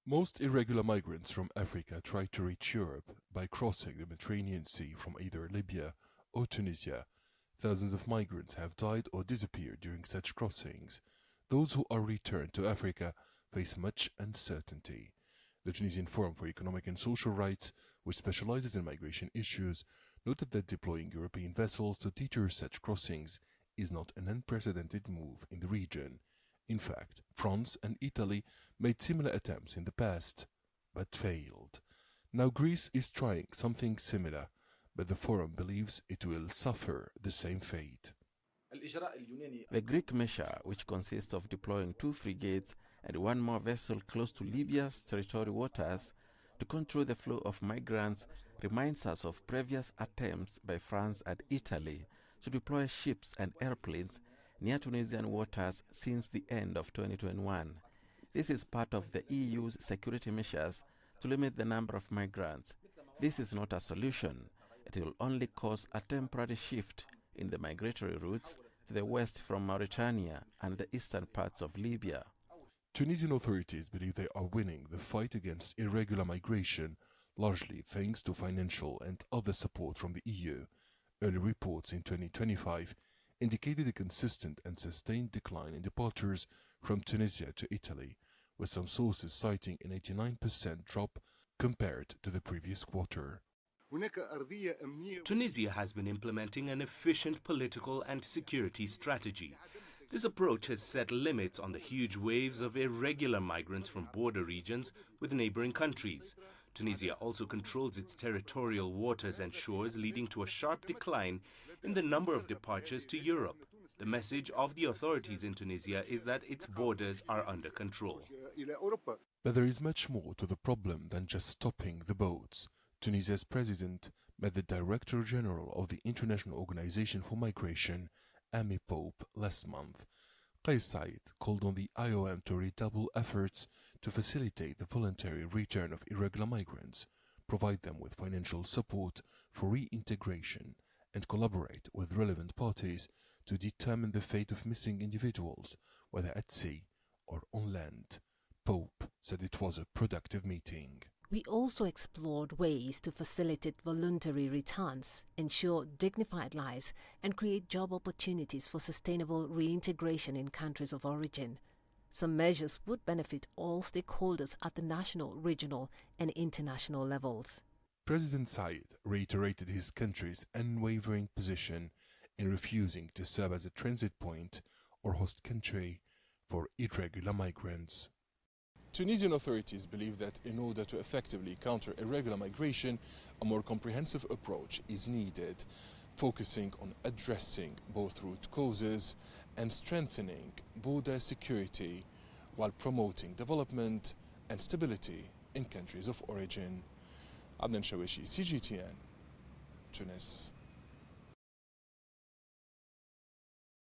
Most irregular migrants from Africa try to reach Europe by crossing the Mediterranean Sea from either Libya or Tunisia. Thousands of migrants have died or disappeared during such crossings. Those who are returned to Africa face much uncertainty. The Tunisian Forum for Economic and Social Rights, which specializes in migration issues, noted that deploying European vessels to deter such crossings is not an unprecedented move in the region. In fact, France and Italy made similar attempts in the past, but failed. Now Greece is trying something similar, but the Forum believes it will suffer the same fate. The Greek measure, which consists of deploying 2 frigates and 1 more vessel close to Libya's territorial waters to control the flow of migrants, reminds us of previous attempts by France and Italy to deploy ships and airplanes near Tunisian waters since the end of 2021. This is part of the EU's security measures to limit the number of migrants. This is not a solution. It will only cause a temporary shift in the migratory routes to the west from Mauritania and the eastern parts of Libya. Tunisian authorities believe they are winning the fight against irregular migration, largely thanks to financial and other support from the EU. Early reports in 2025 indicated a consistent and sustained decline in departures from Tunisia to Italy, with some sources citing an 89% drop compared to the previous quarter. Tunisia has been implementing an efficient political and security strategy. This approach has set limits on the huge waves of irregular migrants from border regions with neighboring countries. Tunisia also controls its territorial waters and shores, leading to a sharp decline in the number of departures to Europe. The message of the authorities in Tunisia is that its borders are under control. But there is much more to the problem than just stopping the boats. Tunisia's president met the Director General of the International Organization for Migration, Amy Pope, last month. Qais Said called on the IOM to redouble efforts to facilitate the voluntary return of irregular migrants, provide them with financial support for reintegration, and collaborate with relevant parties to determine the fate of missing individuals, whether at sea or on land. Pope said it was a productive meeting. We also explored ways to facilitate voluntary returns, ensure dignified lives, and create job opportunities for sustainable reintegration in countries of origin. Some measures would benefit all stakeholders at the national, regional, and international levels. President Said reiterated his country's unwavering position in refusing to serve as a transit point or host country for irregular migrants. Tunisian authorities believe that in order to effectively counter irregular migration, a more comprehensive approach is needed, focusing on addressing both root causes and strengthening border security while promoting development and stability in countries of origin. Adnan Shawishi, CGTN, Tunis.